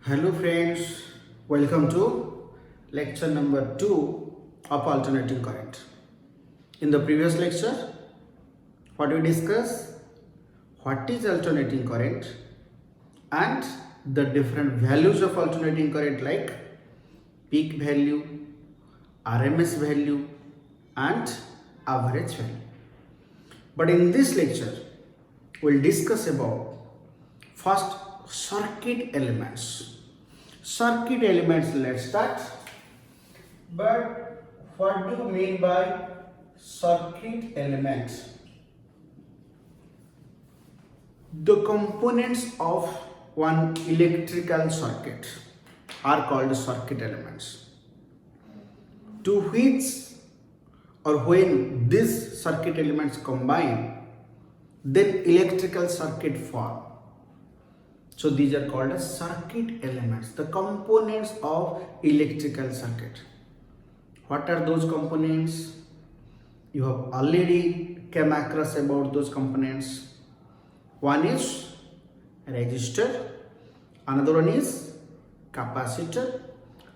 Hello friends, welcome to lecture number 2 of alternating current. In the previous lecture, what we discussed? What is alternating current and the different values of alternating current like peak value, RMS value and average value. But in this lecture, we'll discuss about first circuit elements. Circuit elements, let's start. But what do you mean by circuit elements? The components of one electrical circuit are called circuit elements. To which or when these circuit elements combine, then electrical circuit form. So these are called as circuit elements, the components of electrical circuit. What are those components? You have already came across about those components. One is resistor, another one is capacitor,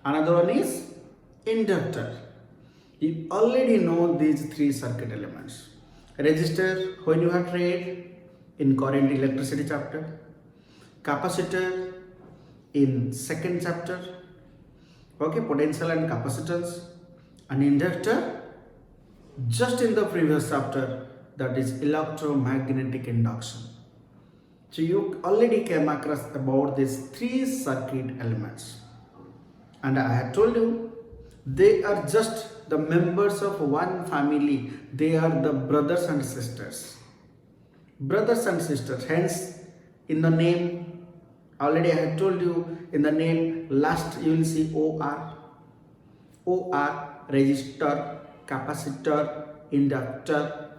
another one is inductor. You already know these three circuit elements. Resistor, when you have read in current electricity chapter. Capacitor in second chapter, okay, potential and capacitance. An inductor just in the previous chapter, that is electromagnetic induction. So you already came across about these three circuit elements, and I had told you they are just the members of one family. They are the brothers and sisters, hence in the name already I have told you, in the name last you will see OR, resistor, capacitor, inductor.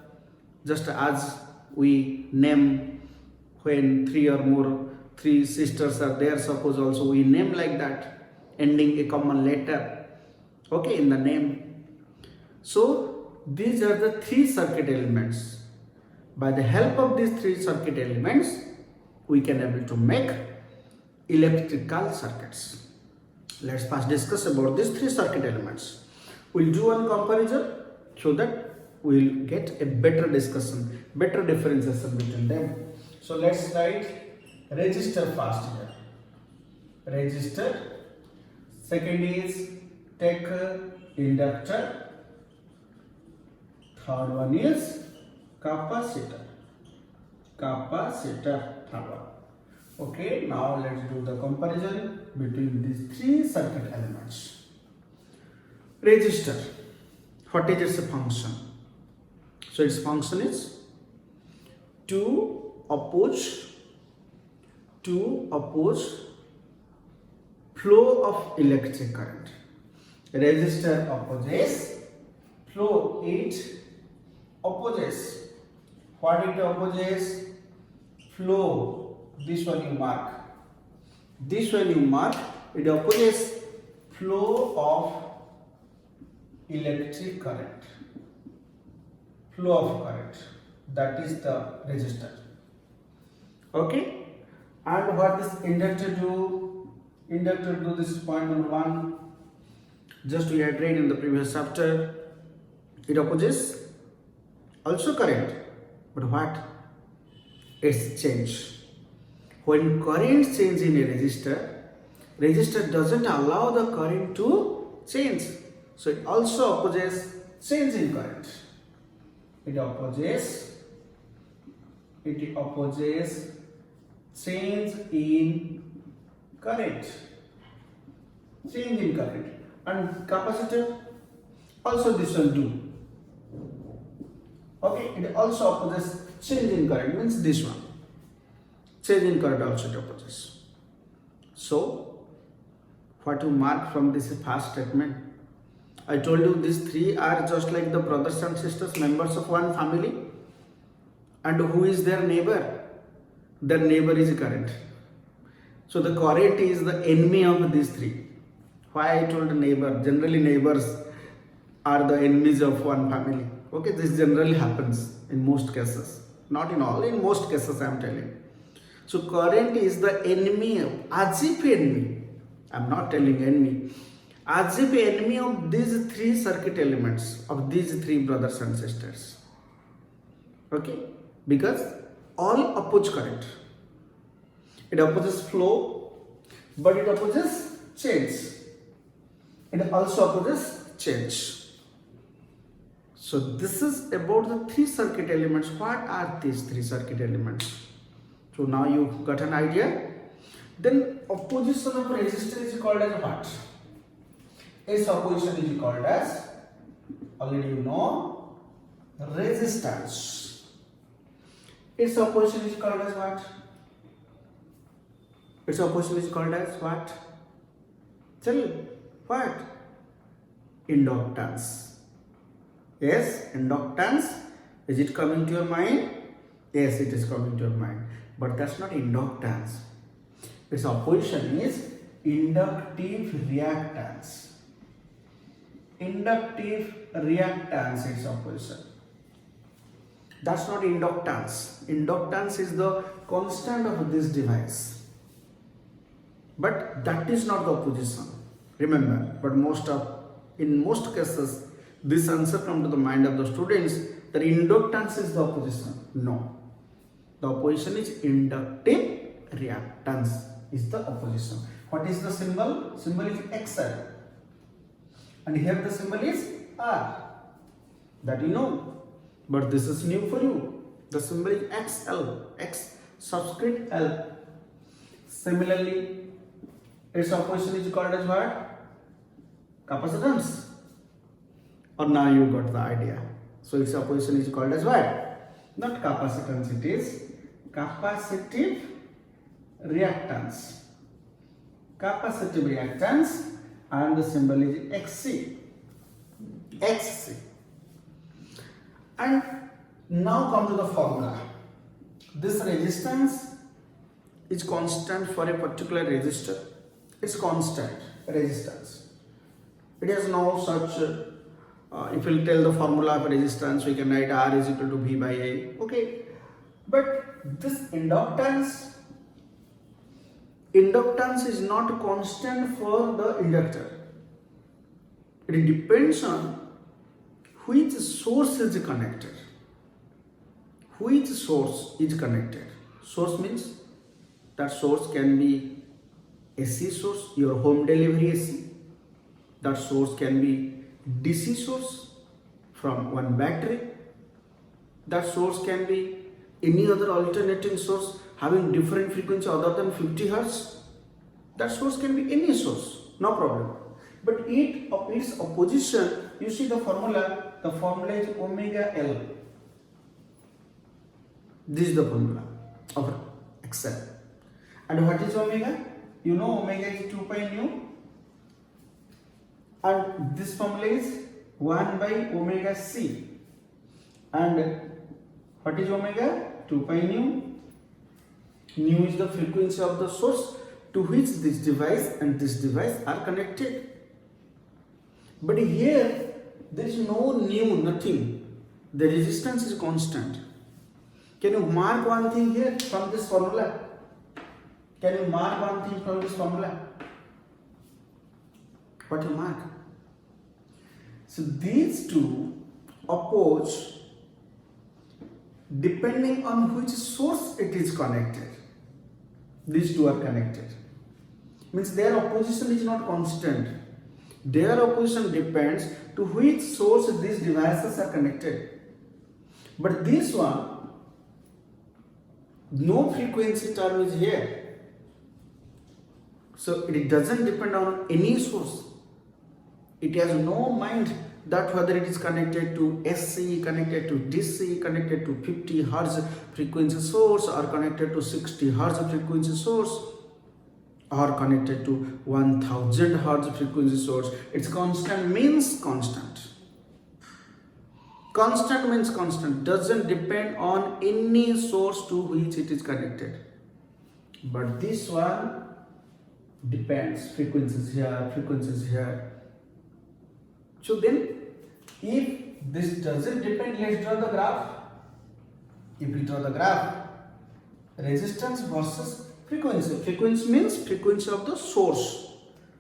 Just as we name when three sisters are there, suppose also we name like that, ending a common letter, okay, in the name. So these are the three circuit elements. By the help of these three circuit elements, we can able to make electrical circuits. Let's first discuss about these three circuit elements. We'll do one comparison so that we'll get a better discussion, better differentiation between them. So let's write resistor first here. Resistor. Second is take inductor. Third one is capacitor. Third one. Okay, now let's do the comparison between these three circuit elements. Resistor, what is its function? So its function is to oppose flow of electric current. Resistor opposes flow. It opposes. What it opposes? Flow. This one you mark. It opposes flow of electric current. Flow of current. That is the resistor. Okay. And what does inductor do? Inductor do this is point number 1. Just we had read in the previous chapter. It opposes also current. But what? It's change. When current change in a resistor doesn't allow the current to change. So it also opposes change in current. It opposes change in current. And capacitor also this one do. Okay, it also opposes change in current, means this one. Change in current also it opposes. So what you mark from this first statement? I told you these three are just like the brothers and sisters, members of one family. And who is their neighbor? Their neighbor is current. So the current is the enemy of these three. Why I told neighbor? Generally neighbors are the enemies of one family. Okay, this generally happens in most cases. Not in all, in most cases I am telling. So current is the enemy, as if enemy. I'm not telling enemy. As if enemy of these three circuit elements, of these three brothers and sisters. Okay? Because all oppose current. It opposes flow, but it opposes change. It also opposes change. So this is about the three circuit elements. What are these three circuit elements? So now you got an idea. Then opposition of resistor is called as what? Its opposition is called as, already you know, resistance. Its opposition is called as what? Its opposition is called as what? Tell what? Inductance. Yes, inductance. Is it coming to your mind? Yes, it is coming to your mind. But that's not inductance. Its opposition is inductive reactance. Inductive reactance is opposition. That's not inductance. Inductance is the constant of this device. But that is not the opposition. Remember, but in most cases, this answer comes to the mind of the students that inductance is the opposition. No. The opposition is inductive reactance is the opposition. What is the symbol? Symbol is XL. And here the symbol is R. That you know. But this is new for you. The symbol is XL. X subscript L. Similarly, its opposition is called as what? Capacitance. Or now you got the idea. So its opposition is called as what? Not capacitance, it is capacitive reactance. Capacitive reactance, and the symbol is XC. XC. And now come to the formula. This resistance is constant for a particular resistor. It's constant resistance. It has no such, if you tell the formula of resistance, we can write R is equal to V by A. Okay. But this inductance is not constant for the inductor. It depends on which source is connected. Which source is connected? Source means that source can be AC source, your home delivery AC. That source can be DC source from one battery. That source can be any other alternating source having different frequency other than 50 Hz. That source can be any source, no problem. But its opposition, you see the formula is omega L. This is the formula of XL. And what is omega? You know omega is 2 pi nu. And this formula is 1 by omega C. And what is omega? 2 pi nu. Nu is the frequency of the source to which this device and this device are connected. But here there is no nu, nothing. The resistance is constant. Can you mark one thing here from this formula? Can you mark one thing from this formula? What you mark? So these two oppose depending on which source it is connected. These two are connected. Means their opposition is not constant. Their opposition depends to which source these devices are connected. But this one, no frequency term is here. So it doesn't depend on any source. It has no mind that whether it is connected to SC, connected to DC, connected to 50 Hz frequency source, or connected to 60 Hz frequency source, or connected to 1000 Hz frequency source. It's constant means constant. Constant means constant. Doesn't depend on any source to which it is connected. But this one depends. Frequencies here, frequencies here. So then, if this doesn't depend, let's draw the graph. If we draw the graph, Resistance versus frequency. Frequency means frequency of the source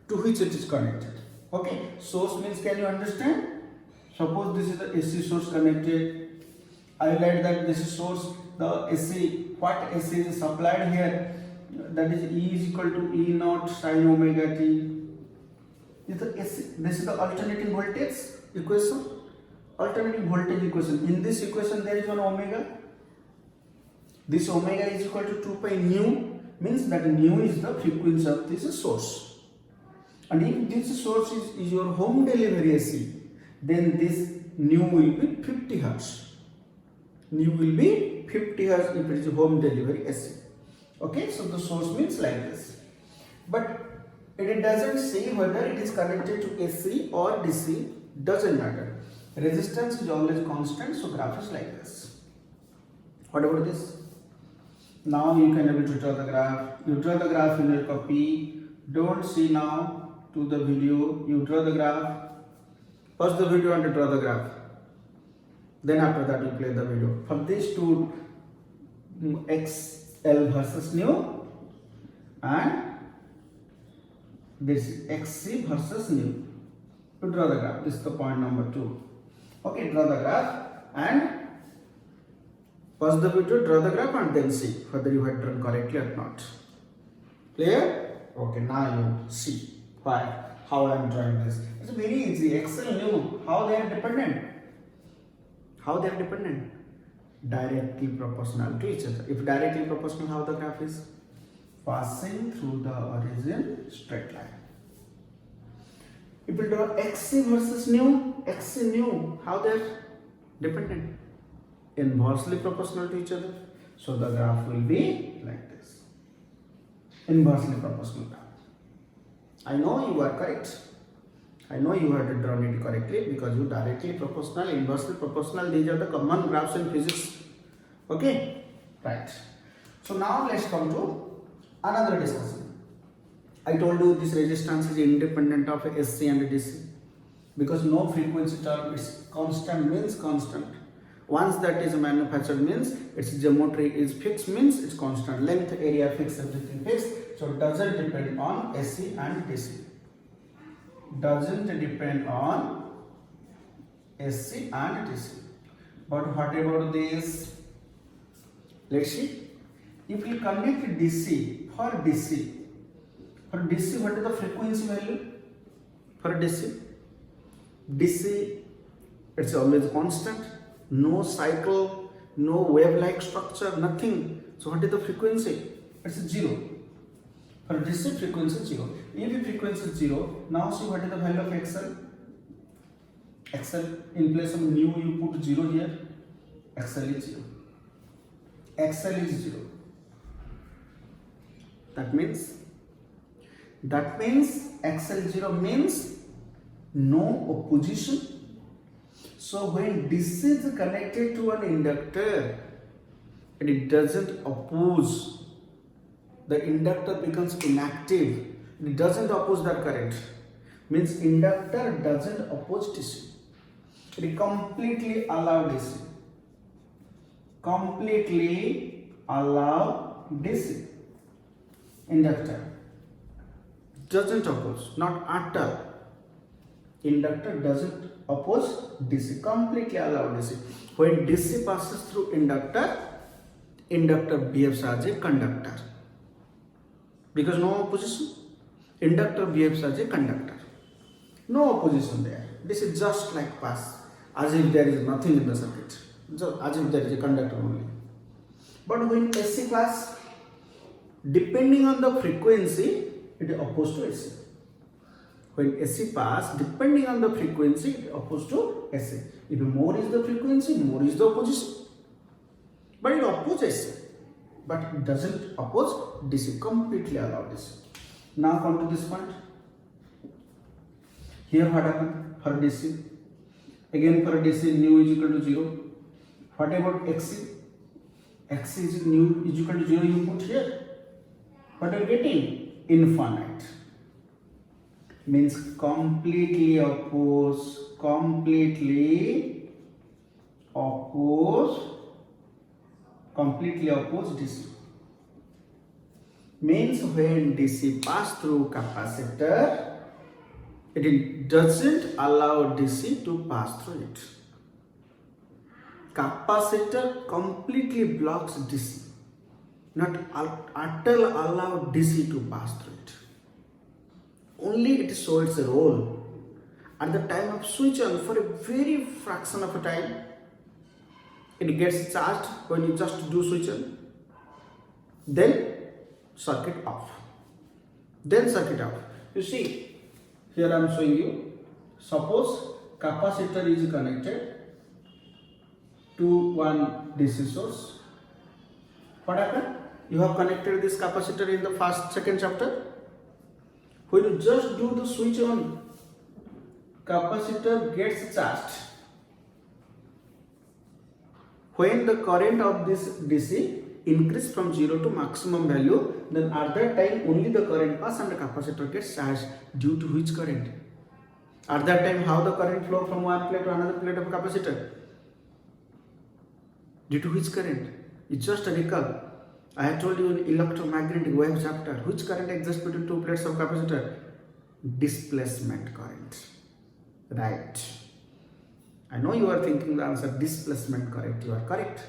to which it is connected. Okay, source means, can you understand? Suppose this is the AC source connected. I write that this is source, the AC, what AC is supplied here, that is E is equal to E naught sin omega t. Is the AC, this is the alternating voltage equation. Alternating voltage equation. In this equation there is one omega. This omega is equal to 2 pi nu, means that nu is the frequency of this source. And if this source is your home delivery AC, then this nu will be 50 Hertz. Nu will be 50 Hertz if it is home delivery AC. Okay, so the source means like this. But it doesn't say whether it is connected to AC or DC, doesn't matter. Resistance is always constant, so graph is like this. What about this? Now you can able to draw the graph. You draw the graph in your copy. Don't see now to the video. You draw the graph. Pause the video and draw the graph. Then after that you play the video. From these two, XL versus nu, and this XC versus nu. To draw the graph. This is the point number 2. Okay, draw the graph and pause the video, draw the graph and then see whether you have drawn correctly or not. Clear? Okay, now you see how I am drawing this. It's very easy. XL nu, how they are dependent? How they are dependent? Directly proportional to each other. If directly proportional, how the graph is? Passing through the origin straight line. If we draw XC versus nu, XC nu, how they are dependent? Inversely proportional to each other. So the graph will be like this. Inversely proportional graph. I know you are correct. I know you have drawn it correctly because you directly proportional, inversely proportional, these are the common graphs in physics. Okay? Right. So now let's come to another discussion. I told you this resistance is independent of SC and DC because no frequency term is constant, means constant. Once that is manufactured means its geometry is fixed, means it's constant. Length, area fixed, everything fixed. So it doesn't depend on AC and DC. Doesn't depend on AC and DC. But what about this? Let's see. If we connect DC, for DC, what is the frequency value? For DC, it's always constant. No cycle, no wave-like structure, nothing. So what is the frequency? It's 0. For DC, frequency is 0. If frequency is 0, now see what is the value of XL? XL, in place of nu you put 0 here. XL is 0. XL is 0. That means XL 0 means no opposition. So when DC is connected to an inductor and it doesn't oppose, the inductor becomes inactive. It doesn't oppose that current. Means inductor doesn't oppose DC. It completely allows DC. Completely allow DC. Inductor doesn't oppose, not at all. Inductor doesn't oppose DC, completely allow DC. When DC passes through inductor, inductor behaves as a conductor. Because no opposition, inductor behaves as a conductor. No opposition there. This is just like pass, as if there is nothing in the circuit, just as if there is a conductor only. But when AC pass, depending on the frequency, it is opposed to AC. When AC pass, depending on the frequency, it is opposed to AC. If more is the frequency, more is the opposition. But it opposes AC. But it doesn't oppose DC, completely allow DC. Now come to this point. Here what happened for DC? Again for DC, nu is equal to 0. What about XC? XC is nu is equal to 0, you put here. What are you getting? Infinite. Means completely oppose DC. means when DC pass through capacitor, it doesn't allow DC to pass through it. Capacitor completely blocks DC, not at all allow DC to pass through it. Only it shows a role at the time of switch on. For a very fraction of a time, it gets charged when you just do switch on, then circuit off, then circuit off. You see, here I am showing you. Suppose capacitor is connected to one DC source. What happened? You have connected this capacitor in the second chapter. When you just do the switch on, capacitor gets charged. When the current of this DC increase from 0 to maximum value, then at that time only the current pass and the capacitor gets charged. Due to which current? At that time, how the current flow from one plate to another plate of capacitor? Due to which current? You just recall. I have told you in electromagnetic wave chapter, which current exists between two plates of capacitor? Displacement current. Right. I know you are thinking the answer displacement current. You are correct.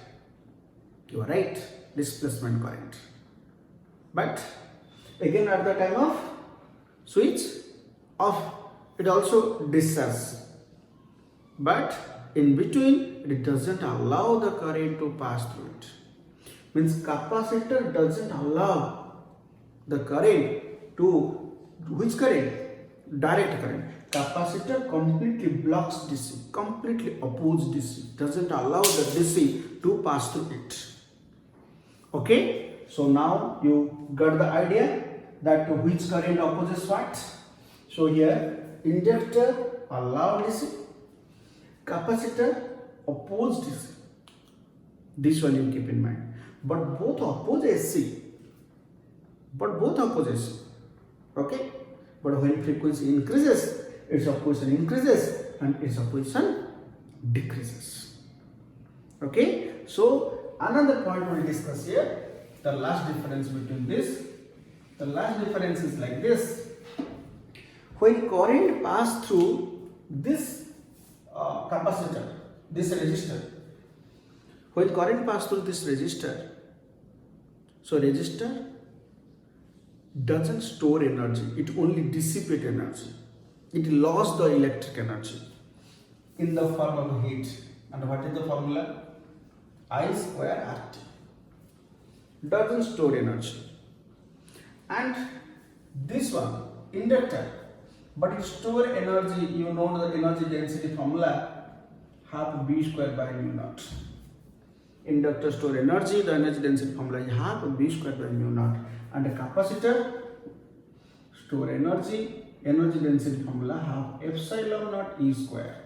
You are right. Displacement current. But again at the time of switch off, it also discharges. But in between, it doesn't allow the current to pass through it. Means capacitor doesn't allow the current to, which current? Direct current. Capacitor completely blocks DC, completely opposes DC, doesn't allow the DC to pass through it. Okay, so now you got the idea that which current opposes what. So here inductor allow DC, capacitor oppose DC. This one you keep in mind. But both oppose AC. Okay, but when frequency increases, its opposition increases and its opposition decreases. Okay, so another point we will discuss here, the last difference between this. The last difference is like this. When current pass through this capacitor, this resistor, when current pass through this resistor, so resistor doesn't store energy, it only dissipates energy. It lost the electric energy in the form of heat. And what is the formula? I square RT. Doesn't store energy. And this one, inductor, but it store energy. You know the energy density formula, half B square by mu naught. Inductor store energy, the energy density formula is half B square by mu naught. And the capacitor store energy density formula half epsilon naught E square.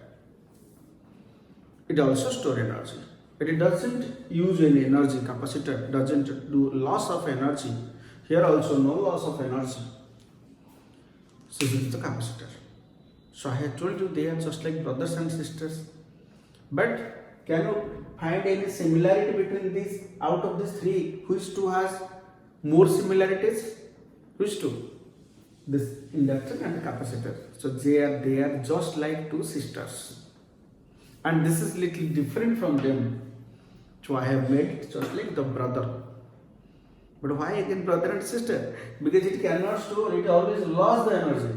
It also store energy. It doesn't use any energy. Capacitor doesn't do loss of energy. Here also no loss of energy. So this is the capacitor. So I have told you they are just like brothers and sisters. But can you find any similarity between these? Out of these three, which two has more similarities? Which two? This inductor and capacitor. So they are just like two sisters. And this is little different from them. So I have made it just like the brother. But why again brother and sister? Because it cannot store, it always lost the energy.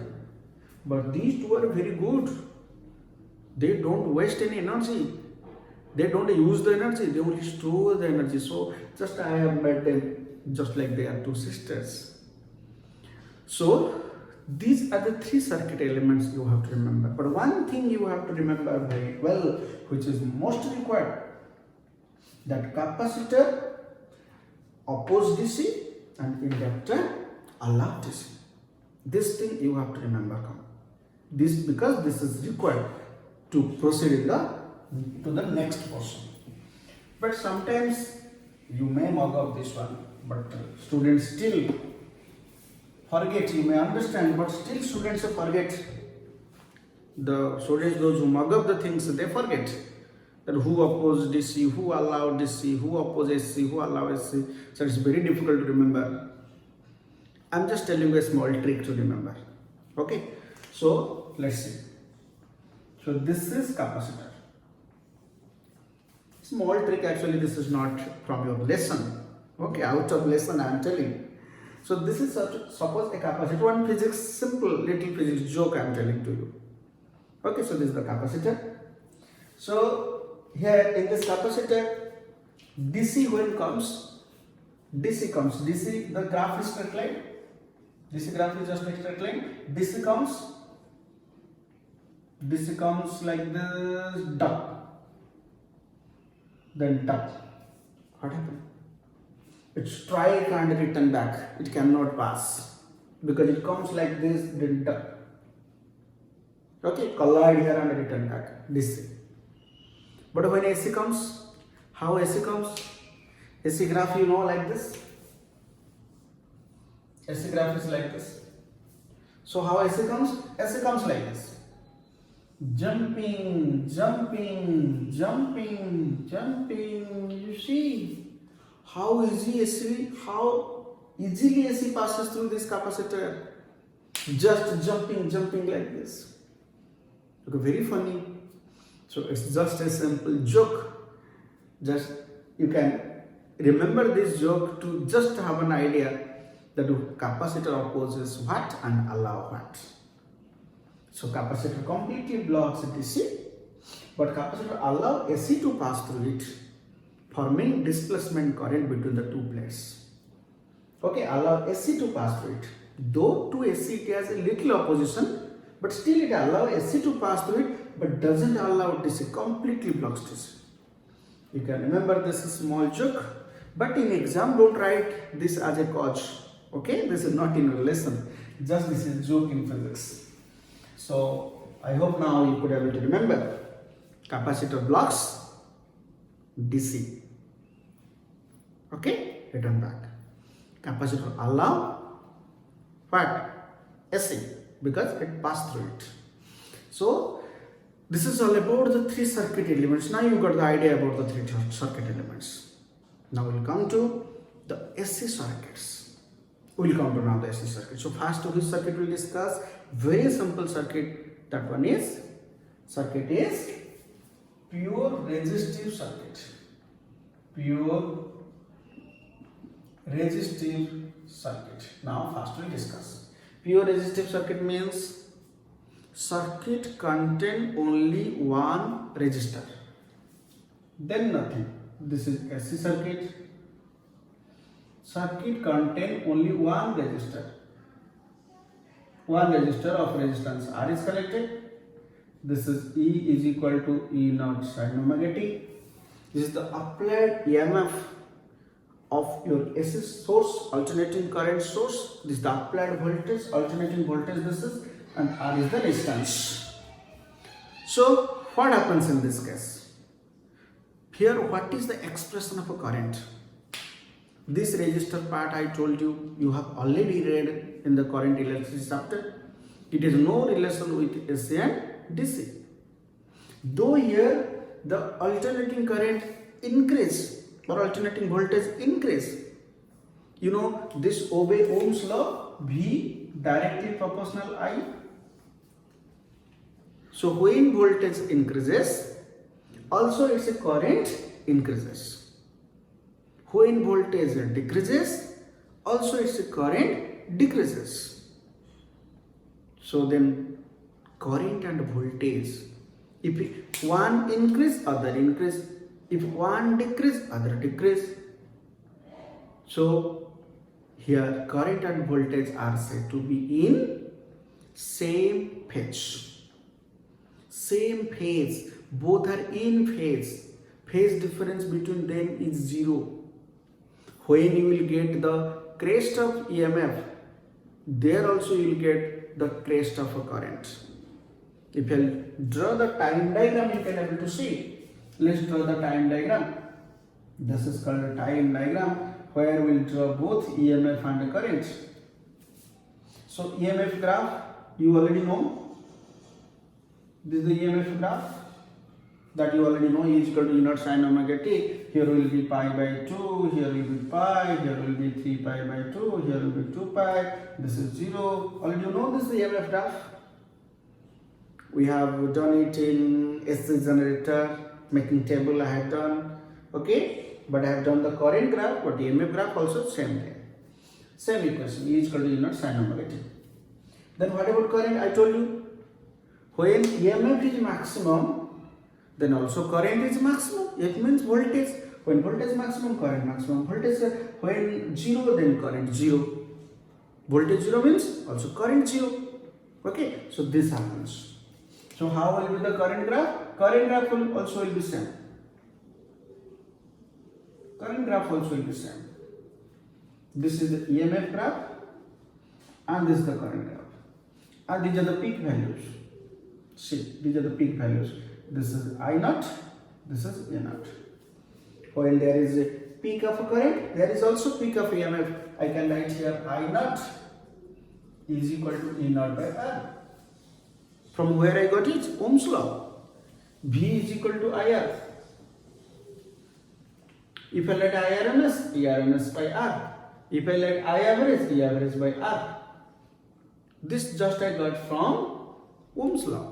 But these two are very good. They don't waste any energy. They don't use the energy, they only store the energy. So just I have made them just like they are two sisters. So these are the three circuit elements you have to remember. But one thing you have to remember very well, which is most required, that capacitor oppose DC and inductor allow DC. This thing you have to remember. This because this is required to proceed to the next portion. But sometimes you may mug up this one, but students still forget. You may understand, but still students forget. The students, those who mug up the things, they forget that who opposed DC, who allowed DC, who opposed AC, who allowed AC. So it's very difficult to remember. I'm just telling you a small trick to remember. Okay, so let's see. So this is capacitor. Small trick, actually this is not from your lesson. Okay, out of lesson I am telling. So this is suppose a capacitor, one physics, simple little physics joke I am telling to you. Okay, so this is the capacitor. So here in this capacitor, DC when comes, DC the graph is straight line. DC graph is just a straight line. DC comes like this, duck. Then duck. What happened? It strike and return back. It cannot pass because it comes like this, then duck. Okay, collide here and return back. DC. But when AC comes, how AC comes? AC graph, you know, like this. AC graph is like this. So how AC comes? AC comes like this. Jumping. You see how easily AC passes through this capacitor. Just jumping like this. Okay, very funny. So it's just a simple joke. Just you can remember this joke to just have an idea that capacitor opposes what and allow what. So capacitor completely blocks DC, but capacitor allows AC to pass through it, forming displacement current between the two plates. Okay, allow AC to pass through it. Though to AC it has a little opposition, but still it allows AC to pass through it, but doesn't allow DC, completely blocks DC. You can remember this small joke, but in exam don't write this as a cause. Okay, this is not in a lesson, just this is joke in physics. So I hope now you could able to remember. Capacitor blocks DC. Okay, return back. Capacitor allow what? AC, because it passed through it. So this is all about the three circuit elements. Now you got the idea about the three circuit elements. Now we'll come to the AC circuits. We'll come to now the AC circuit. So first which circuit we'll discuss? Very simple circuit. That one is pure resistive circuit. Pure resistive circuit. Now first we'll discuss. Pure resistive circuit means circuit contain only one resistor. Then nothing. This is AC circuit. Circuit contain only one resistor. One resistor of resistance R is connected. This is E is equal to E naught sin omega t. This is the applied EMF of your AC source, alternating current source. This is the applied voltage, alternating voltage this is, and R is the resistance. So what happens in this case? Here what is the expression of a current? This resistor part I told you, you have already read in the current electricity chapter. It is no relation with AC and DC. Though here the alternating current increase or alternating voltage increase. You know this obey Ohm's law, V directly proportional I. So when voltage increases, also its current increases. When voltage decreases, also its current decreases. So then current and voltage, if one increase, other increase. If one decrease, other decrease. So here current and voltage are said to be in same phase. Same phase. Both are in phase. Phase difference between them is zero. When you will get the crest of EMF, there also you will get the crest of a current. If you draw the time diagram, you can able to see. Let's draw the time diagram. This is called a time diagram where we will draw both EMF and current. So EMF graph you already know. This is the EMF graph. that you already know, E is equal to E naught sin omega t. Here will be pi by 2, here will be pi, here will be 3 pi by 2, here will be 2 pi, this is 0. Already you know this is the EMF graph. We have done it in SC generator, making table I have done, okay? But I have done the current graph, but EMF graph also same thing. Same equation, E is equal to E naught sin omega t. Then what about current? I told you, when EMF is maximum, then also current is maximum. It means voltage. When voltage maximum, current maximum. Voltage when 0, then current 0. Voltage 0 means also current 0. Okay, so this happens. So how will be the current graph? Current graph will also be same. Current graph also will be same. This is the EMF graph and this is the current graph. And these are the peak values. See, these are the peak values. This is I naught, this is A naught. When there is a peak of current, there is also peak of EMF. I can write here I naught is equal to E naught by R. From where I got it? Ohm's law. V is equal to IR. If I let IRMS, ERMS by R. If I let I average, E average by R. This just I got from Ohm's law.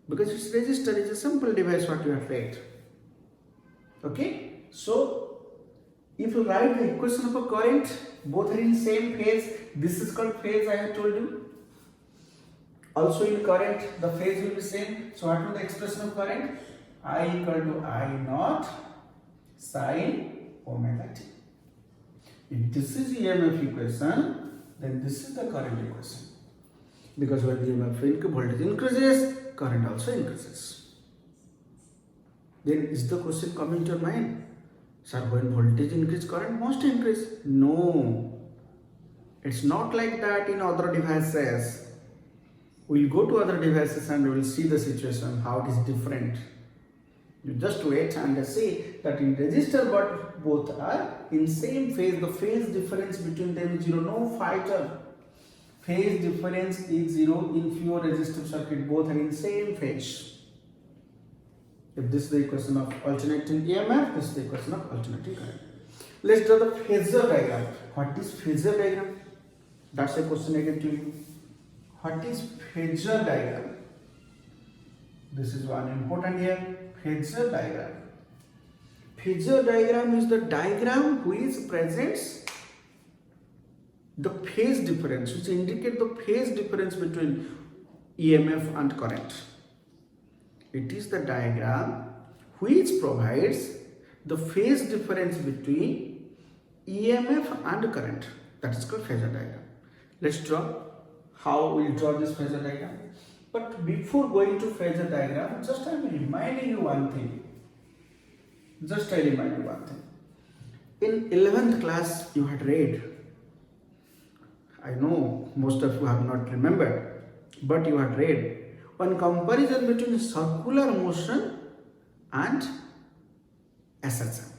Because it's resistor, it's a simple device what you have read. Okay, so if you write the equation of a current, both are in same phase. This is called phase, I have told you. Also in current, the phase will be same. So what will the expression of current? I equal to I naught sin omega t. If this is EMF equation, then this is the current equation. Because when the EMF voltage increases, current also increases. Then is the question coming to your mind? Sir, when voltage increase, current must increase. No. It's not like that in other devices. We'll go to other devices and we'll see the situation, how it is different. You just wait and see that in resistor, but both are in same phase. The phase difference between them is 0. No fighter. Phase difference is 0 in pure resistive circuit. Both are in same phase. If this is the equation of alternating EMF, this is the equation of alternating current. Let's draw the phasor diagram. What is phasor diagram? That's a question again to you. What is phasor diagram? This is one important here. Phasor diagram. Phasor diagram is the diagram which presents the phase difference, which indicate the phase difference between EMF and current. It is the diagram which provides the phase difference between EMF and current. That is called phasor diagram. Let's draw how we will draw this phasor diagram. But before going to phasor diagram, just I am reminding you one thing. In 11th class, you had read. I know most of you have not remembered, but you had read one comparison between circular motion and SHM.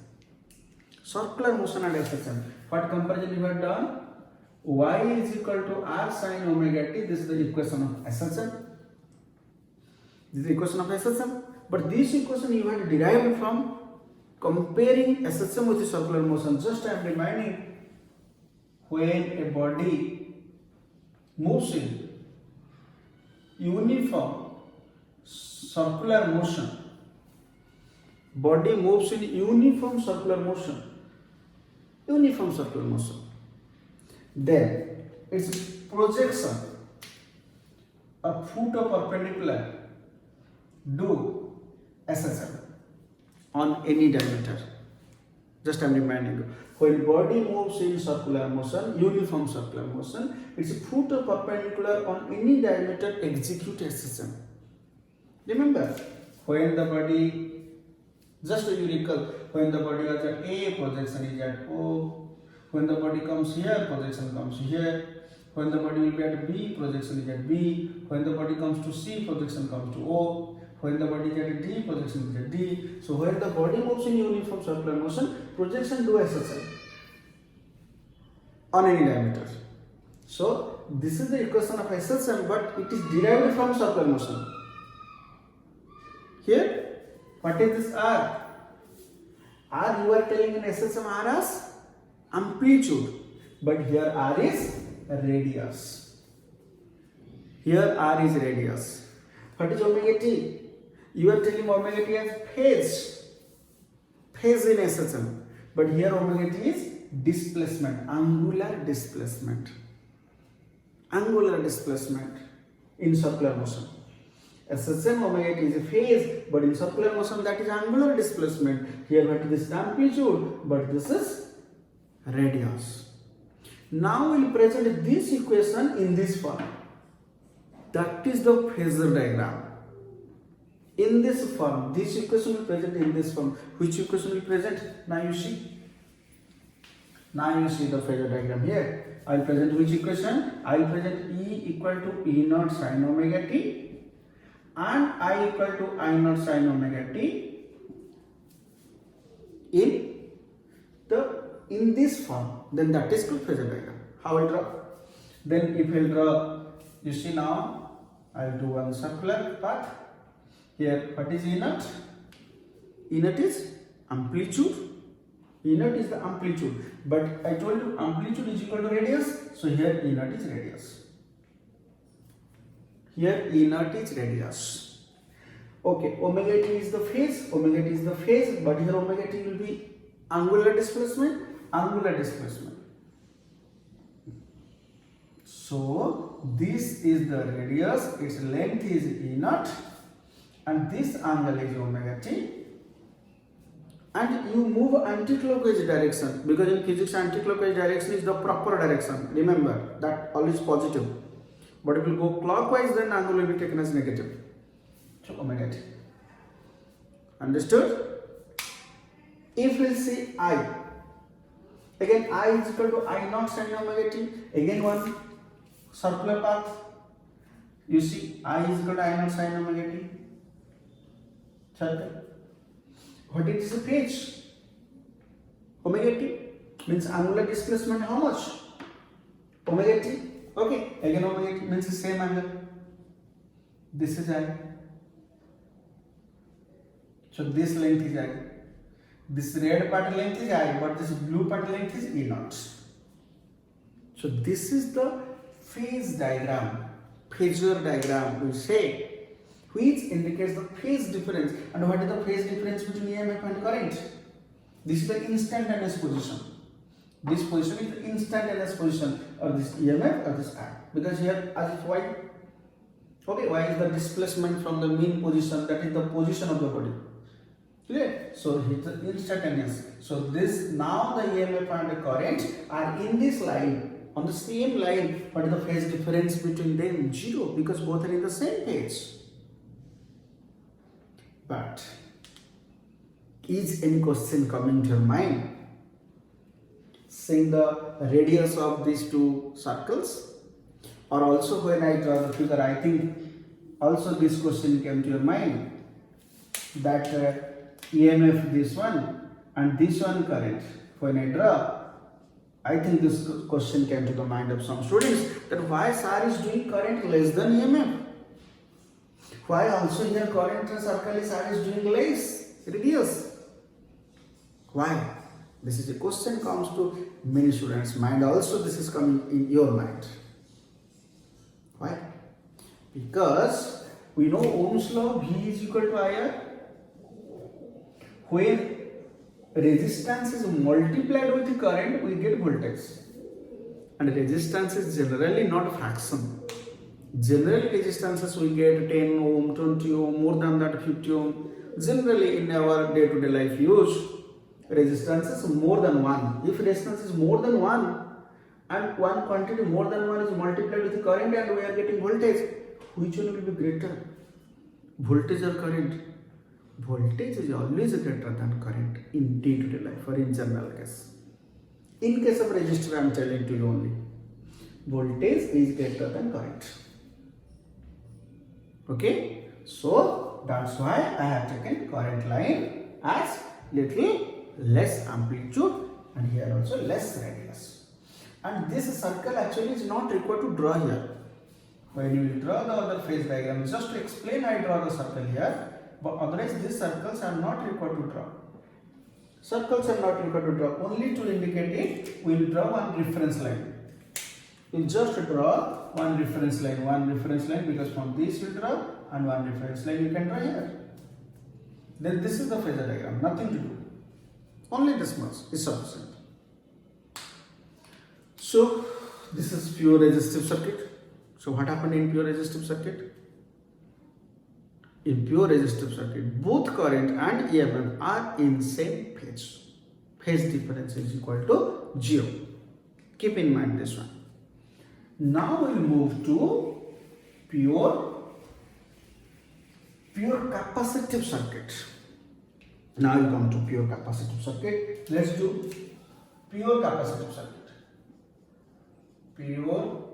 Circular motion and SHM. What comparison you have done? Y is equal to R sin omega t. This is the equation of SHM. This is the equation of SHM. But this equation you had derived from comparing SHM with the circular motion. Just I am reminding, when a body moves in uniform circular motion, body moves in uniform circular motion, then its projection of foot of perpendicular do SHM on any diameter. Just I am reminding you, when body moves in circular motion, uniform circular motion, its foot of perpendicular on any diameter execute SHM. Remember, when the body, just you recall, when the body was at A, projection is at O. When the body comes here, projection comes here. When the body will be at B, projection is at B. When the body comes to C, projection comes to O. When the body is at D, projection is at D. So when the body moves in uniform circular motion, projection do SHM on any diameter. So this is the equation of SHM, but it is derived from circular motion. Here What is this R? R you are telling in SSM R as amplitude, but here R is radius. Here R is radius. What is omega t? You are telling omega t as phase in SSM, but here omega t is displacement, angular displacement in circular motion. SSM omega t is a phase, but in circular motion that is angular displacement. Here what is this amplitude, but this is radius. Now we will present this equation in this form. That is the phasor diagram. In this form, this equation will present in this form. Which equation will present? Now you see. Now you see the phasor diagram here. I will present which equation? I will present E equal to E naught sin omega t and I equal to I naught sin omega t in this form. Then that is called phasor diagram. How I will draw? Then if I will draw, you see now I will do one circular path. Here what is E naught? E naught is amplitude. E naught is the amplitude, but I told you amplitude is equal to radius, so here E naught is radius. Here E naught is radius. Okay, omega t is the phase, but here omega t will be angular displacement. So this is the radius, its length is E naught, and this angle is omega t. And you move anti-clockwise direction, because in physics anti-clockwise direction is the proper direction. Remember that always positive. But if you go clockwise, then angle will be taken as negative. So omega t. Understood? If we see I, again I is equal to I naught sin omega t. Again one circular path. You see I is equal to I naught sin omega t. Circle. What is the phase? Omega t means angular displacement. How much? Omega t. Okay. Again omega t means the same angle. This is I. So this length is I. This red part length is I, but this blue part length is E naught. So this is the phase diagram, phasor diagram we say, which indicates the phase difference. And what is the phase difference between EMF and current? This is the instantaneous position. This position is the instantaneous position of this EMF or this I. Because here as is Y. Okay, Y is the displacement from the mean position, that is the position of the body. Clear? So it's instantaneous. So this now the EMF and the current are in this line, on the same line. What is the phase difference between them? Zero, because both are in the same phase. But is any question coming to your mind? Saying the radius of these two circles, or also when I draw the figure, I think also this question came to your mind, that EMF this one and this one current. When I draw, I think this question came to the mind of some students, that why SAR is doing current less than EMF? Why also here current circle is SAR is doing less radius? Why? This is a question comes to many students' mind. Also this is coming in your mind. Why? Because we know Ohm's law, V is equal to IR. When resistance is multiplied with the current, we get voltage. And resistance is generally not fraction. Generally resistances we get 10 ohm, 20 ohm, more than that 50 ohm. Generally in our day-to-day life use, resistance is more than 1. If resistance is more than 1 and one quantity more than 1 is multiplied with the current and we are getting voltage, which one will be greater? Voltage or current? Voltage is always greater than current in day-to-day life or in general case. In case of resistor, I am telling to you only. Voltage is greater than current. Okay? So, that's why I have taken current line as little less amplitude and here also less radius. And this circle actually is not required to draw here. When you will draw the other phase diagram, just to explain, I draw the circle here. but otherwise these circles are not required to draw. Circles are not required to draw. Only to indicate it, we will draw one reference line. We'll just draw one reference line, because from this we draw and one reference line you can draw here. Then this is the phasor diagram, nothing to do. Only this much is sufficient. So this is pure resistive circuit. So what happened in pure resistive circuit? In pure resistive circuit, both current and EMF are in same phase. Phase difference is equal to 0. Keep in mind this one. Now we'll move to pure capacitive circuit. Now we'll come to pure capacitive circuit. Let's do pure capacitive circuit. Pure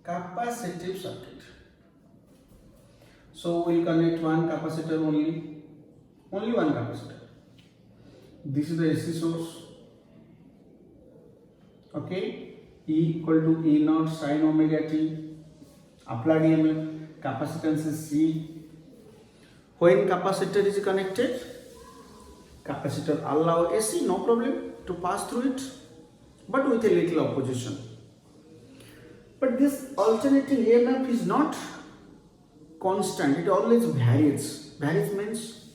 capacitive circuit. So we'll connect one capacitor only one capacitor. This is the AC source. Okay, E equal to E naught sin omega t. Applied EMF, capacitance is C. When capacitor is connected, capacitor allow AC, no problem to pass through it, but with a little opposition. But this alternating EMF is not constant, it always varies. Varies means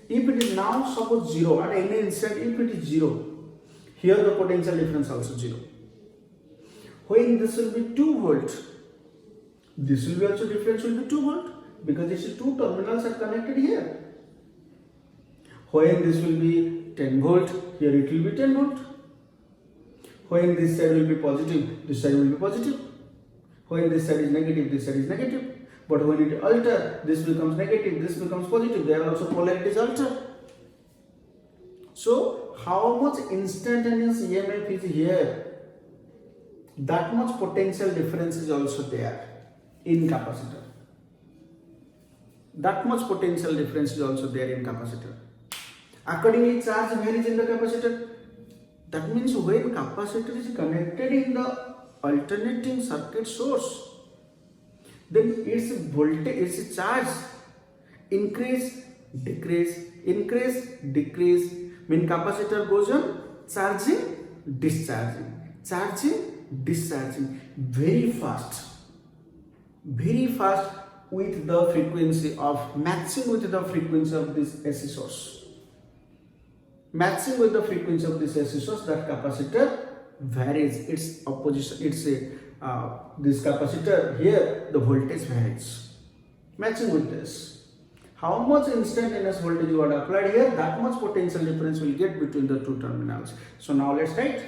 if it is now suppose 0 at any instant, if it is 0, here the potential difference also 0. When this will be 2 volt, this will be also difference will be 2 volt, because these two terminals are connected here. When this will be 10 volt, here it will be 10 volt. When this side will be positive, this side will be positive. When this side is negative, this side is negative. But when it alters, this becomes negative, this becomes positive. There are also polarities altered. So, how much instantaneous EMF is here, that much potential difference is also there in capacitor. That much potential difference is also there in capacitor. Accordingly, charge varies in the capacitor. That means when capacitor is connected in the alternating circuit source, then its voltage, its charge increase, decrease, when capacitor goes on charging, discharging, very fast with the frequency of matching with the frequency of this AC source. Matching with the frequency of this AC source, that capacitor varies its opposition. It's this capacitor here, the voltage varies. Matching with this, how much instantaneous voltage you are applied here, that much potential difference will get between the two terminals. So now let's write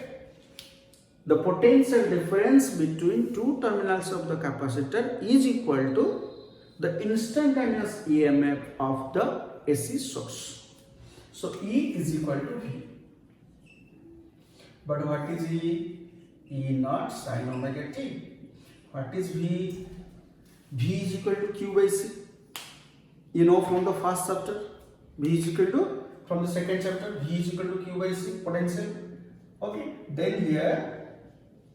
the potential difference between two terminals of the capacitor is equal to the instantaneous EMF of the AC source. So E is equal to V. But what is E? E naught sin omega t. What is V? V is equal to Q by C. You know from the first chapter, V is equal to, from the second chapter, V is equal to Q by C, potential. Okay, then here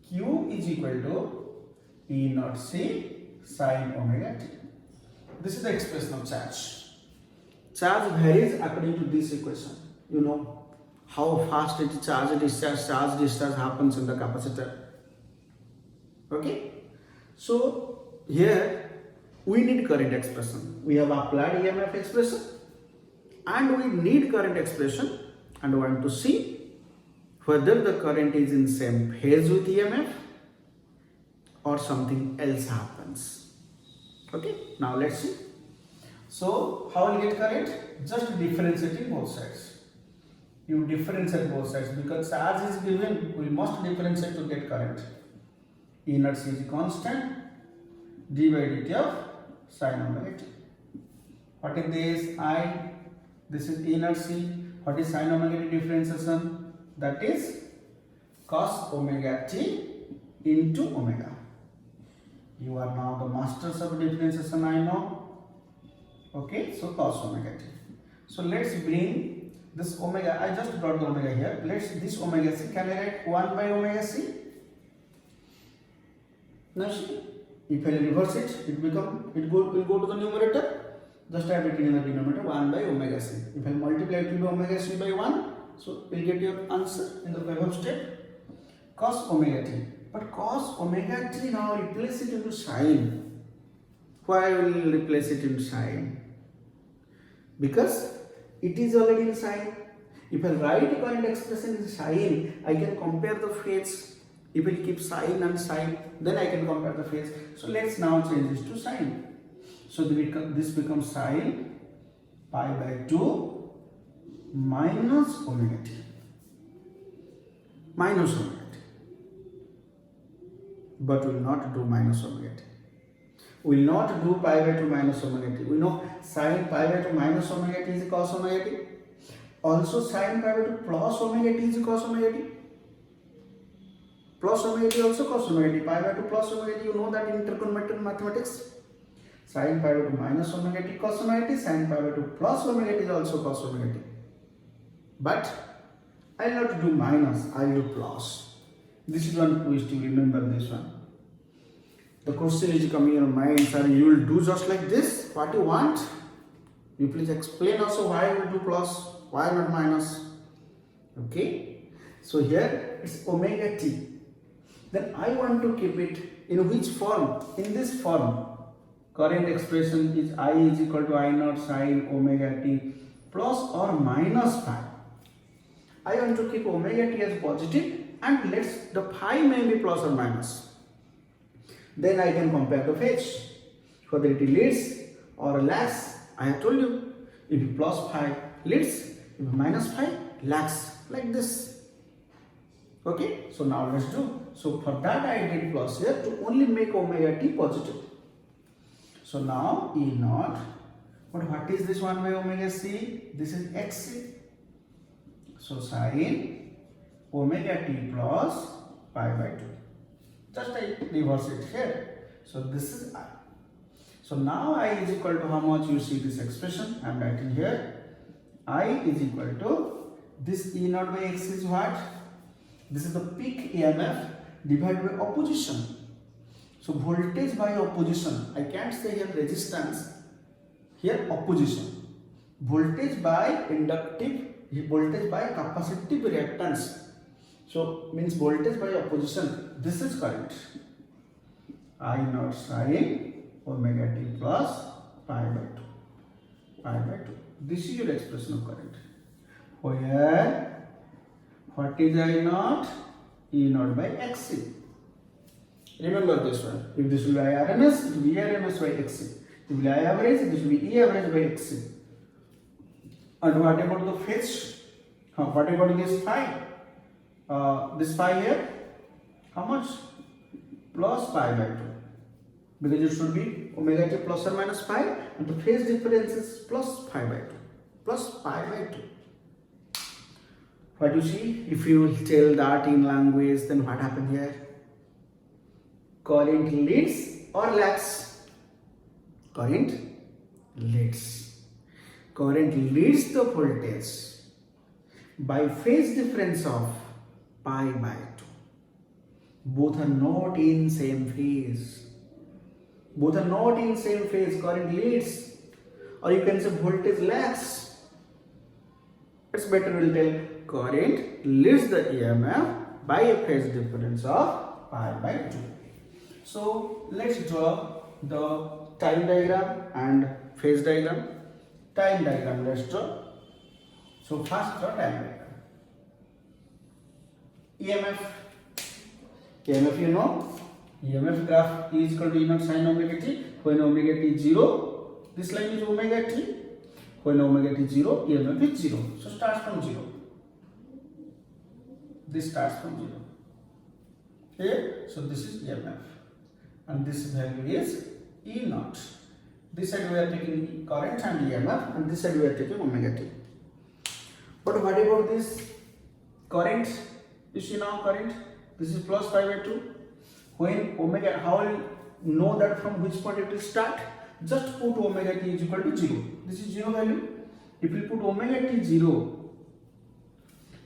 Q is equal to E naught C sin omega t. This is the expression of charge. Charge varies according to this equation. You know how fast it charge discharge happens in the capacitor. Okay, so here we need current expression. We have applied EMF expression and we need current expression, and want to see whether the current is in same phase with EMF or something else happens. Okay, now let's see. So how will you get current? Just differentiating both sides. You differentiate both sides, because charge is given, we must differentiate to get current. E naught C is constant, d by dt of sin omega t. What is this? I. This is E naught C. What is sin omega t differentiation? That is cos omega t into omega. You are now the masters of differentiation, I know. Okay, so cos omega t. So let's bring this omega. I just brought the omega here. Let's this omega c. Can I write 1 by omega c? Now see, If I reverse it, will go to the numerator. Just add it in the denominator 1 by omega c. If I multiply it by omega c by 1, so we'll get your answer in the wave step. Cos omega t. But cos omega t now replace it into sine. Why will replace it in sine? Because it is already in sine. If I write current expression in sine, I can compare the phase. If I keep sine and sine, then I can compare the phase. So let's now change this to sine. So this becomes sine pi by 2 minus omega t. Minus omega t. But we will not do minus omega t. We will not do pi by 2 minus omega t. We know sine pi by 2 minus omega t is cos omega t. Also sine pi by 2 plus omega t is cos omega t. Plus omega t also cos omega t. Pi by 2 plus omega t, you know that in trigonometric mathematics. Sin pi by 2 minus omega t cos omega t, sin pi by 2 plus omega t is also cos omega t. But I will not do minus, I will do plus. This is one twist, you remember this one. The question is coming in your mind, sir, you will do just like this, what you want? You please explain also why you will do plus, why not minus. Okay, so here it's omega t. Then I want to keep it in which form? In this form. Current expression is I is equal to I naught sin omega t plus or minus phi. I want to keep omega t as positive and let's the phi may be plus or minus. Then I can compare the phase. Whether it leads or lags. I have told you, if plus phi leads, if minus phi lags, like this. Okay, so now let's do. So for that I did plus here to only make omega t positive. So now E naught, but what is this 1 by omega c? This is xc. So sin omega t plus pi by 2. Just I reverse it here. So this is I. So now I is equal to how much? You see this expression I am writing here. I is equal to this E naught by x is what? This is the peak EMF divided by opposition. So voltage by opposition. I can't say here resistance. Here opposition. Voltage by inductive. Voltage by capacitive reactance. So means voltage by opposition. This is current. I naught sin omega t plus pi by 2. Pi by 2. This is your expression of current. Where what is I naught? E naught by xc. Remember this one. If this will be IRMS, it will be RMS by xc. If it will be I average, this will be E average by xc. And what about the phase? What about this phi? This phi here, how much? Plus pi by 2. Because it should be omega t plus or minus pi, and the phase difference is plus pi by 2. Plus pi by 2. What you see? If you will tell that in language, then what happened here? Current leads or lags? Current leads. Current leads the voltage by phase difference of pi by 2. Both are not in same phase. Both are not in same phase. Current leads, or you can say voltage lags. It's better we'll tell current leads the EMF by a phase difference of pi by 2. So let's draw the time diagram and phase diagram. Time diagram let's draw. So first draw time diagram. EMF you know. EMF graph is equal to E naught sin omega t. When omega t is 0, this line is omega t. When omega t is 0, EMF is 0. So starts from 0. This starts from 0. Okay? So this is EMF. And this value is E naught. This side we are taking current and EMF, and this side we are taking omega t. But what about this current? You see now current. This is plus pi by 2. When omega, how will know that from which point it will start? Just put omega t is equal to 0. This is 0 value. If you put omega t 0,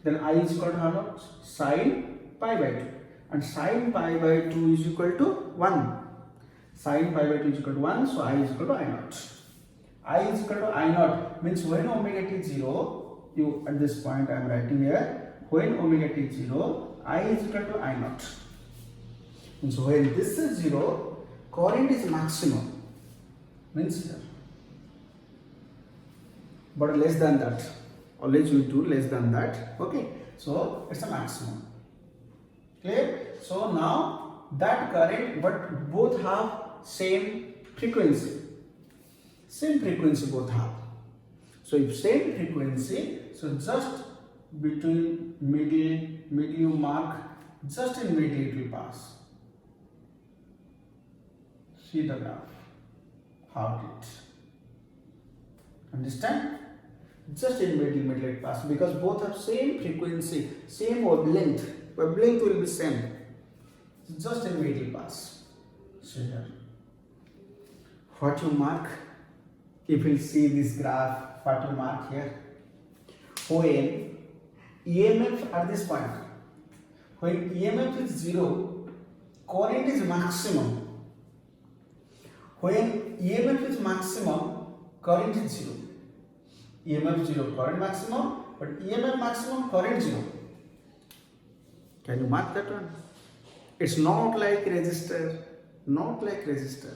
then I is equal to how much? Sin pi by 2. And sin pi by 2 is equal to 1. Sin pi by 2 is equal to 1, so I is equal to I naught. I is equal to I naught means when omega t is 0, you at this point I am writing here, when omega t is 0, I is equal to I naught. And so when this is 0, current is maximum, means here. But less than that, always you do less than that, okay? So it's a maximum. Clear? So now that current, but both have same frequency. Same frequency both have. So if same frequency, so just between middle you mark, just in middle it will pass. See the graph, how it. Understand? Just in middle it pass, because both have same frequency, same wavelength. Wavelength will be same. Just in middle pass. See here. What you mark? If you see this graph, what you mark here? When EMF at this point, when EMF is 0, current is maximum. When EMF is maximum, current is 0. EMF 0, current maximum, but EMF maximum, current 0. Can you mark that one? It's not like resistor, not like resistor.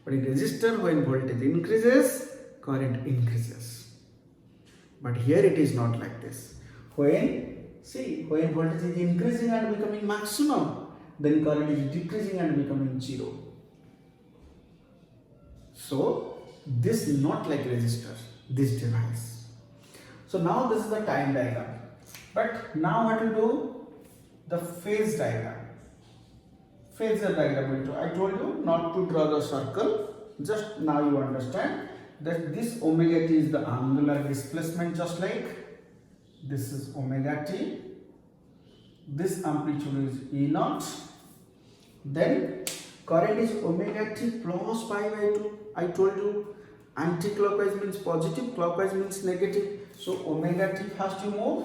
But in resistor, when voltage increases, current increases. But here it is not like this. When voltage is increasing and becoming maximum, then current is decreasing and becoming 0. So this is not like resistor, this device. So now this is the time diagram. But now what to do? The phase diagram. Phasor diagram. I told you not to draw the circle. Just now you understand that this omega t is the angular displacement, just like this is omega t. This amplitude is E naught. Then current is omega t plus pi by 2. I told you anti-clockwise means positive, clockwise means negative. So omega t first you move,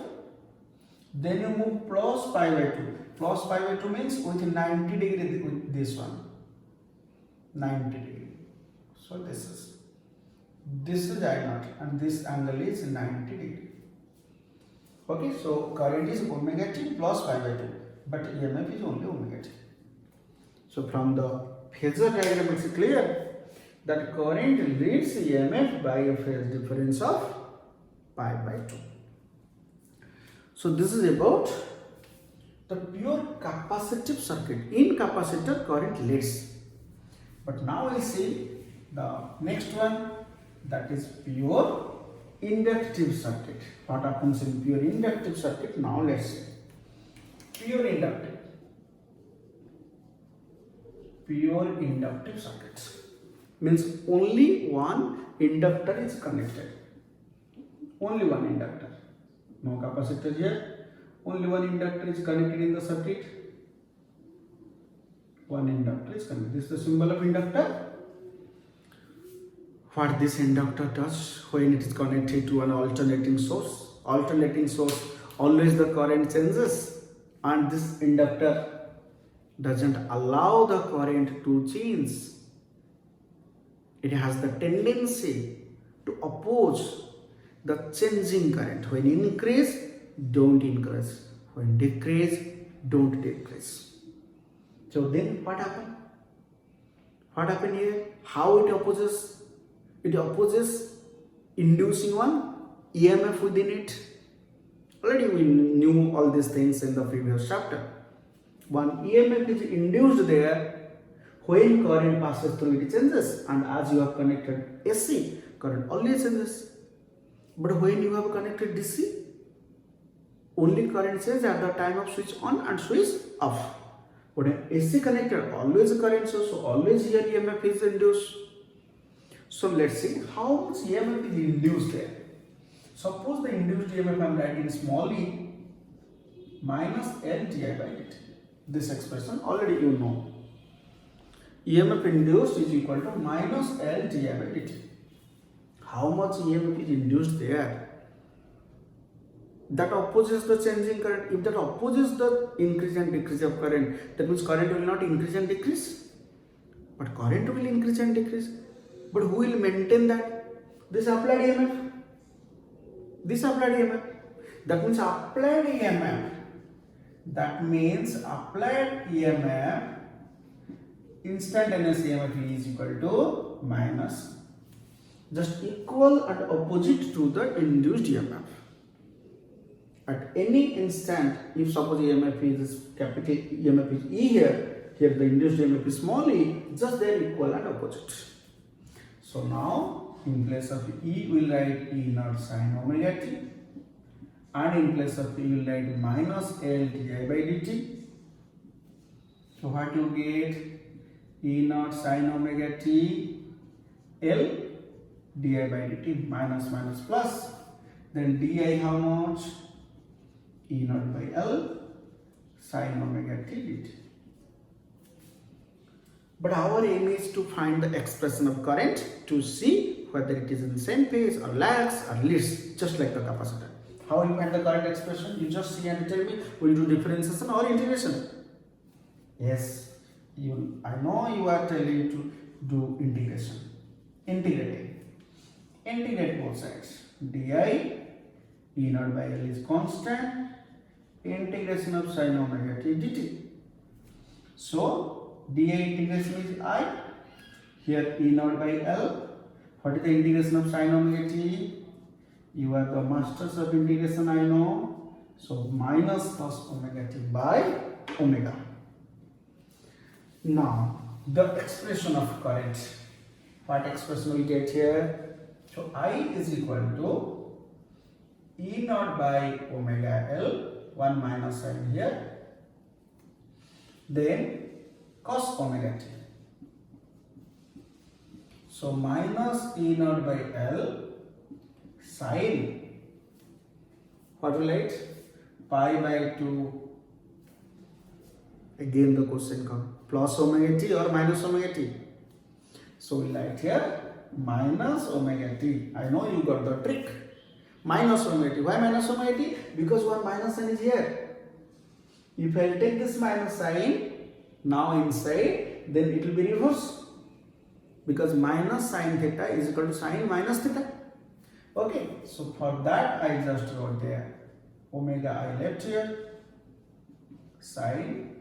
then you move plus pi by 2. Plus pi by 2 means with 90 degree with this one. 90 degree. So this is I naught and this angle is 90 degree. Okay, so current is omega t plus pi by 2, but EMF is only omega t. So from the phasor diagram it's clear that current leads EMF by a phase difference of pi by 2. So this is about the pure capacitive circuit. In capacitor, current leads. But now we see the next one, that is pure inductive circuit. What happens in pure inductive circuit? Now let's see. Pure inductive circuit means only one inductor is connected. Only one inductor. No capacitor here. Only one inductor is connected in the circuit. One inductor is connected. This is the symbol of inductor. What this inductor does when it is connected to an alternating source? Alternating source, always the current changes, and this inductor doesn't allow the current to change. It has the tendency to oppose the changing current. When increase, don't increase. When decrease, don't decrease. So then what happened? What happened here? How it opposes? It opposes inducing one EMF within it. Already we knew all these things in the previous chapter. One EMF is induced there when current passes through it changes, and as you have connected AC, current always changes. But when you have connected DC, only current changes at the time of switch on and switch off. But when AC connected, always current source, so always here EMF is induced. So let's see how much EMF is induced there. Suppose the induced EMF I am writing small e minus L di by dt. This expression already you know. EMF induced is equal to minus L di by dt. How much EMF is induced there? That opposes the changing current. If that opposes the increase and decrease of current, that means current will not increase and decrease. but current will increase and decrease. But who will maintain that? This applied EMF. This applied EMF. That means applied EMF. That means applied EMF, instantaneous EMF is equal to minus, just equal and opposite to the induced EMF. At any instant, if suppose EMF is capital EMF is E here the induced EMF is small e, just they are equal and opposite. So now in place of E we will write E naught sin omega t, and in place of P we will write minus L di by dt. So what you get? E naught sin omega t L di by dt, minus minus plus, then di how much? E naught by L sin omega t dt. But our aim is to find the expression of current to see whether it is in the same phase or lags or leads, just like the capacitor. How you find the current expression? You just see and tell me, will you do differentiation or integration? Yes, I know you are telling to do integration. Integrate both sides. Di E naught by L is constant. Integration of sin omega t dt. So di integration is I. Here E naught by L. What is the integration of sin omega t? You are the masters of integration, I know. So minus cos omega t by omega. Now the expression of current. What expression we get here? So I is equal to E naught by omega L, 1 minus sign here, then cos omega t. So minus E naught by L sin, what will write? Pi by 2. Again the question comes, plus omega t or minus omega t. So we write here minus omega t. I know you got the trick. Minus omega t. Why minus omega t? Because one minus sign is here. If I take this minus sign now inside, then it will be reversed. Because minus sin theta is equal to sin minus theta. Okay, so for that I just wrote there omega I left here, sin,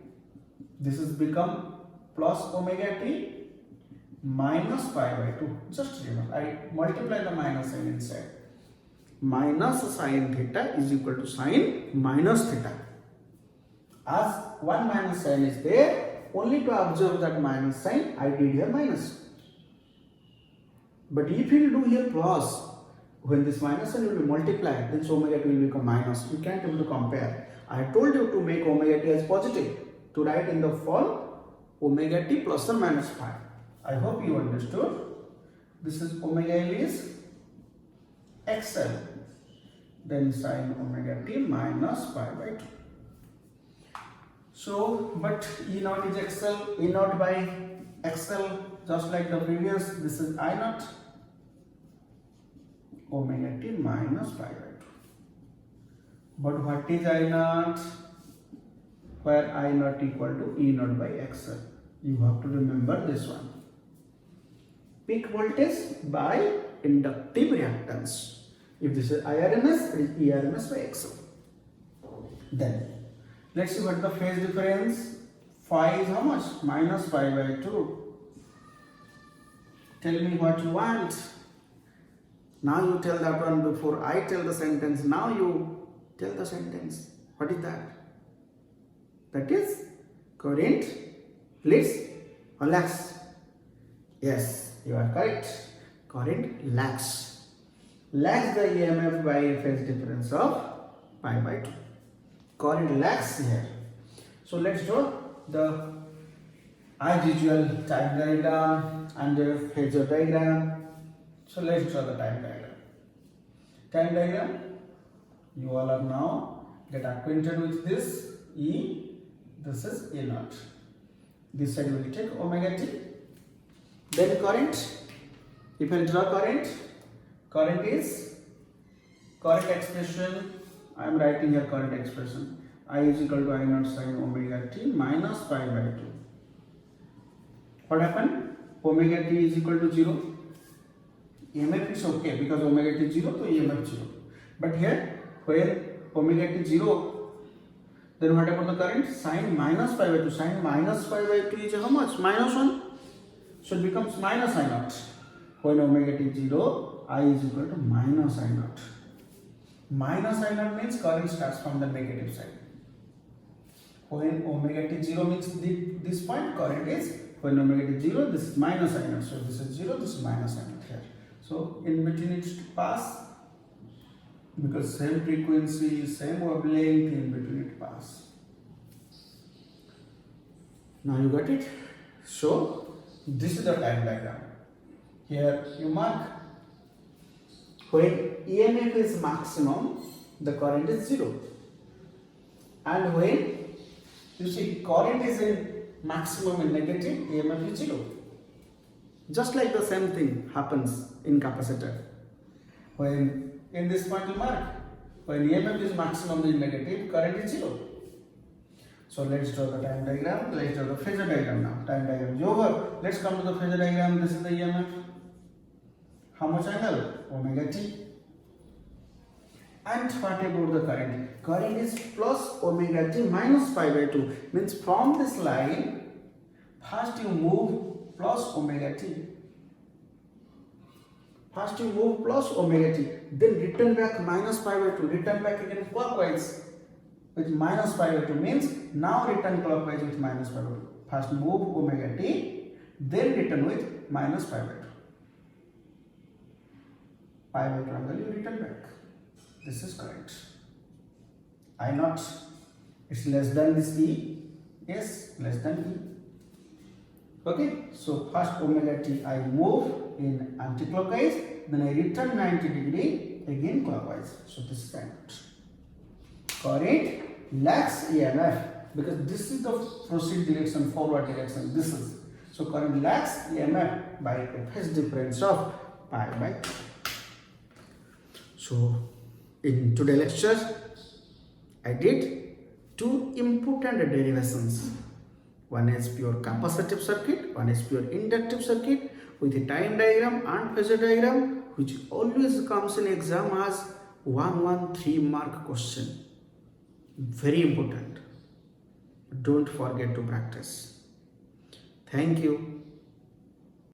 this is become plus omega t minus pi by 2. Just remember, I multiply the minus sign inside. Minus sin theta is equal to sin minus theta. As one minus sign is there, only to observe that minus sign I did here minus. But if you do here plus, when this minus sign will be multiplied, then omega t will become minus. You can't able to compare. I told you to make omega t as positive, to write in the form omega t plus or minus pi. I hope you understood. This is omega L is XL, then sin omega t minus pi by 2. So, but E naught is XL, E naught by XL, just like the previous, this is I naught, omega t minus pi by 2. But what is I naught? Where I naught equal to E naught by XL. You have to remember this one. Peak voltage by inductive reactance. If this is IRMS, it is ERMS by XL. Then, let's see what the phase difference. Phi is how much? Minus pi by 2. Tell me what you want. Now you tell that one before I tell the sentence. Now you tell the sentence. What is that? That is current leads or lags. Yes, you are correct. Current lags. Lags the EMF by a phase difference of pi by 2. Current lags here. So let's draw the as usual time diagram and the phasor diagram. So let's draw the time diagram. Time diagram, you all are now get acquainted with this E, this is A naught. This side will take omega t. Then current, if I draw current, current is current expression. I am writing here current expression. I is equal to I naught sin omega t minus pi by 2. What happened? omega t is equal to 0. EMF is okay because omega t 0, so EMF 0. But here, when omega t 0, then what about the current? Sine minus pi by 2. Sine minus pi by 2 is how much? Minus 1. So it becomes minus I naught. When omega t 0, I is equal to minus I naught. Minus I naught means current starts from the negative side. When omega t 0 means this point, current is, when omega t 0, this is minus I naught. So this is 0, this is minus I naught here. So in between it's to pass, because same frequency, same wavelength, in between it pass. Now you got it? So this is the time diagram. Here you mark when EMF is maximum, the current is 0. And when you see current is in maximum in negative, EMF is 0. Just like the same thing happens in capacitor. When in this point you mark, when EMF is maximum in negative, current is 0. So let's draw the time diagram. Let's draw the phasor diagram now. Time diagram is over. Let's come to the phasor diagram. This is the EMF. How much angle? Omega t. And what about the current? Current is plus omega t minus pi by 2. Means from this line, first you move plus omega t. First you move plus omega t. Then return back minus pi by 2. Return back again clockwise with minus pi by 2 means now return clockwise with minus pi by 2. First move omega t, then return with minus pi by 2. Pi by 2 angle you return back. This is correct. I naught, it's less than this E, yes, less than E. Okay, so first omega t I move in anti-clockwise, then I return 90 degree again clockwise. So this is I naught. Current lacks EMF because this is the proceed direction, forward direction. This is, so current lacks EMF by a phase difference of pi by 2. So in today's lecture, I did two important derivations. One is pure capacitive circuit, one is pure inductive circuit with a time diagram and phasor diagram, which always comes in exam as 113 mark question. Very important. Don't forget to practice. Thank you.